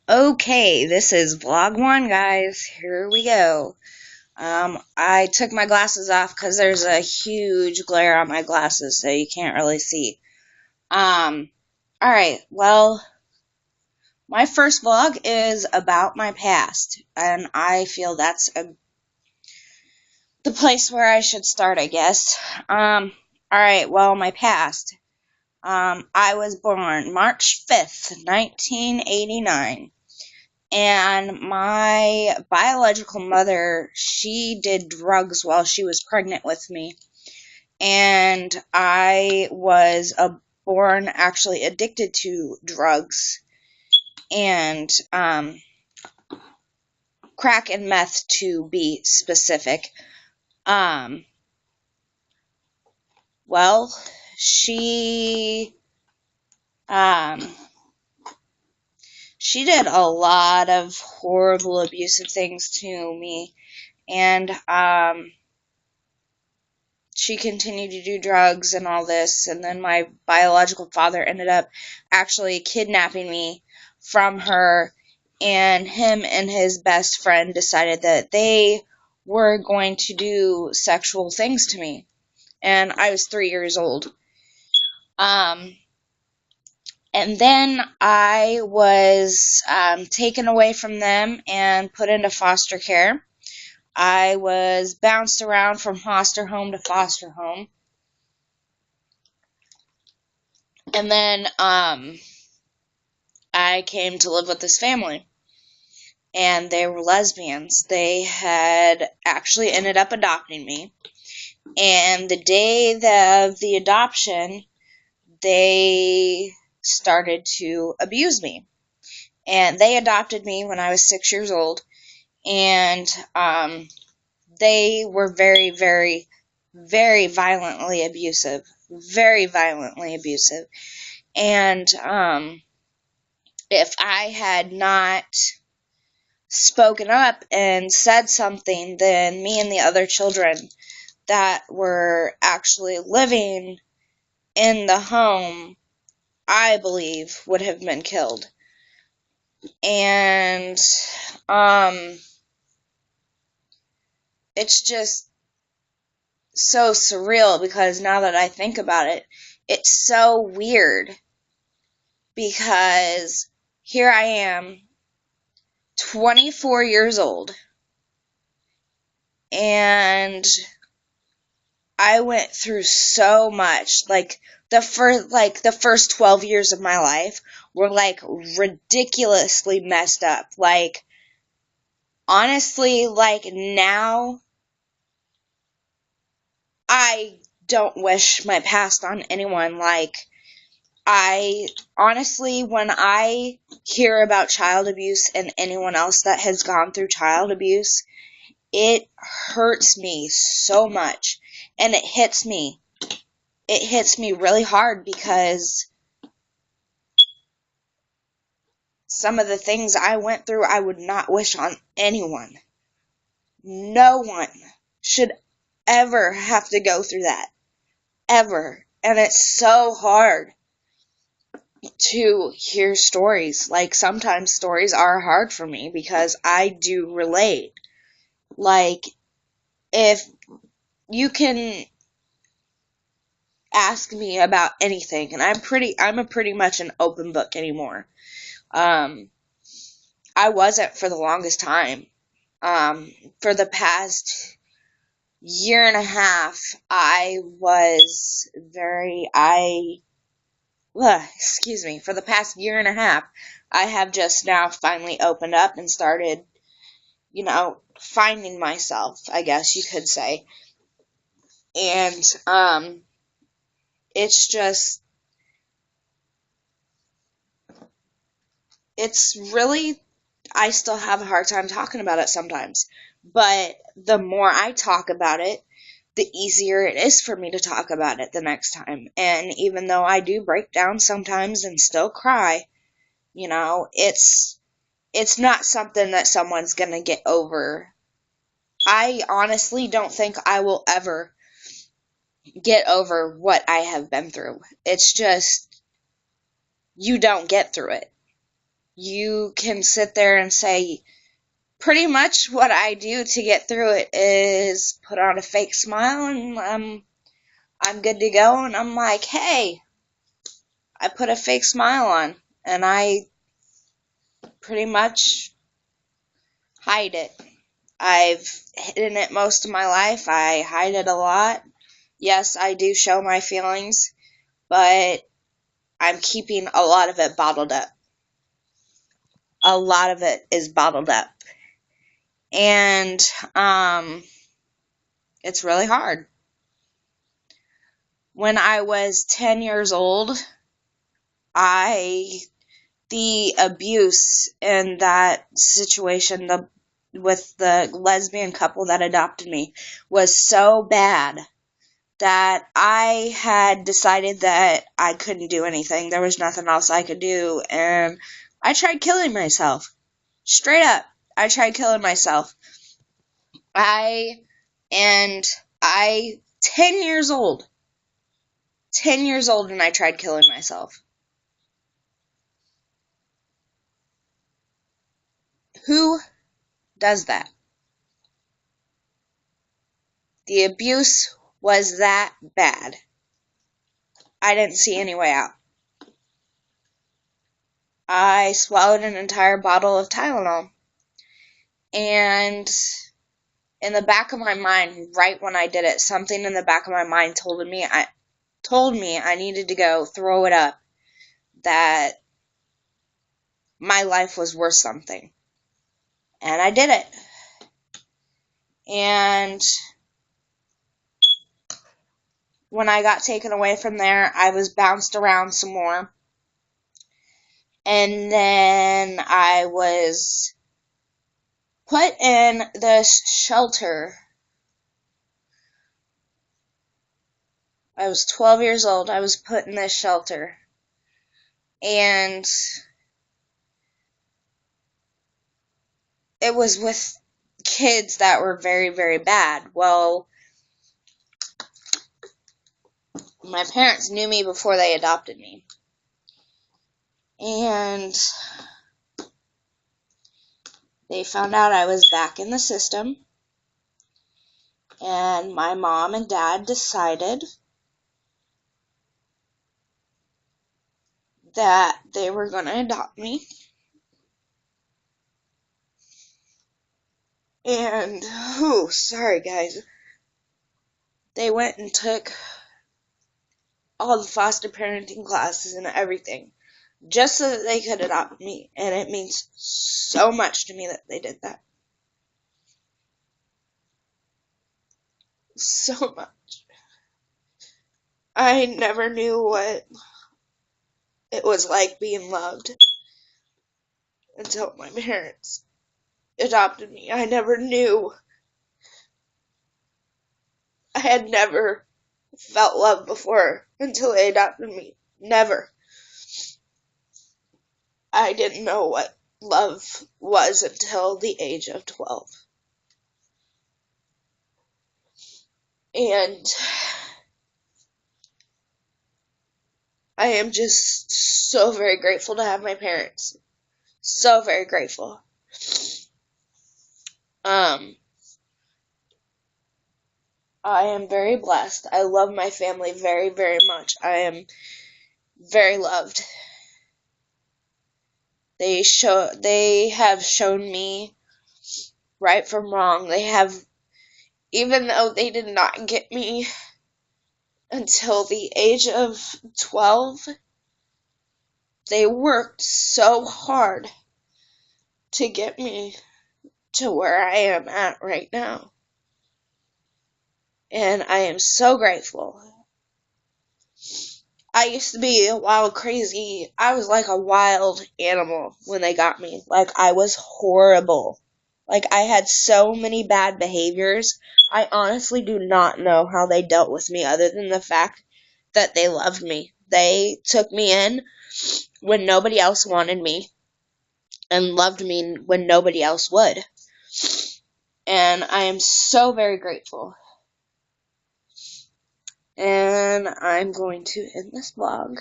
Okay, this is vlog one, guys. Here we go. I took my glasses off because there's a huge glare on my glasses, so you can't really see. Alright, well, my first vlog is about my past, and I feel that's the place where I should start, I guess. Alright, well, my past. I was born March 5th, 1989. And my biological mother, she did drugs while she was pregnant with me. And I was born actually addicted to drugs and crack and meth, to be specific. Well, she did a lot of horrible, abusive things to me, and she continued to do drugs and all this, and then my biological father ended up actually kidnapping me from her, and him and his best friend decided that they were going to do sexual things to me, and I was 3 years old. And then I was taken away from them and put into foster care. I was bounced around from foster home to foster home. And then I came to live with this family. And they were lesbians. They had actually ended up adopting me. And the day of the adoption, they started to abuse me. And they adopted me when I was 6 years old. And they were very, very, very violently abusive. Very violently abusive. And if I had not spoken up and said something, then me and the other children that were actually living in the home, I believe, would have been killed. And it's just so surreal, because now that I think about it, it's so weird, because here I am, 24 years old, and I went through so much. Like the first 12 years of my life were like ridiculously messed up. Like, honestly, like, now I don't wish my past on anyone. Like, I honestly, when I hear about child abuse and anyone else that has gone through child abuse, it hurts me so much, and it hits me really hard, because some of the things I went through, I would not wish on anyone. No one should ever have to go through that. Ever. And it's so hard to hear stories. Like, sometimes stories are hard for me, because I do relate. Like, if you can ask me about anything, and I'm a pretty much an open book anymore. I wasn't for the longest time. For the past year and a half, for the past year and a half, I have just now finally opened up and started, finding myself, I guess you could say. And, it's really, I still have a hard time talking about it sometimes. But the more I talk about it, the easier it is for me to talk about it the next time. And even though I do break down sometimes and still cry, it's not something that someone's gonna get over. I honestly don't think I will ever get over what I have been through. It's just, you don't get through it. you can sit there and say, pretty much what I do to get through it is put on a fake smile, and I'm good to go, and I'm like, hey, I put a fake smile on, and I pretty much hide it. I've hidden it most of my life. I hide it a lot. Yes, I do show my feelings, but I'm keeping a lot of it bottled up. A lot of it is bottled up. And it's really hard. When I was 10 years old, the abuse in that situation, with the lesbian couple that adopted me, was so bad that I had decided that I couldn't do anything. There was nothing else I could do, and I tried killing myself. Straight up, I tried killing myself. 10 years old, 10 years old, and I tried killing myself. Who does that? The abuse was that bad. I didn't see any way out. I swallowed an entire bottle of Tylenol. And in the back of my mind, right when I did it, something in the back of my mind told me I needed to go throw it up, that my life was worth something. And I did it. And when I got taken away from there, I was bounced around some more. And then I was put in this shelter. I was 12 years old. I was put in this shelter. And it was with kids that were very, very bad. Well, my parents knew me before they adopted me. And they found out I was back in the system. And my mom and dad decided that they were going to adopt me. And, sorry guys. They went and took all the foster parenting classes and everything, just so that they could adopt me. And it means so much to me that they did that. So much. I never knew what it was like being loved until my parents adopted me. I never knew. I had never felt love before until they adopted me. Never. I didn't know what love was until the age of 12. And I am just so very grateful to have my parents. So very grateful. I am very blessed. I love my family very, very much. I am very loved. They have shown me right from wrong. They have, even though they did not get me until the age of 12, they worked so hard to get me to where I am at right now. And I am so grateful. I used to be a wild, crazy, I was like a wild animal when they got me. Like, I was horrible. Like, I had so many bad behaviors. I honestly do not know how they dealt with me other than the fact that they loved me. They took me in when nobody else wanted me and loved me when nobody else would. And I am so very grateful. And I'm going to end this vlog.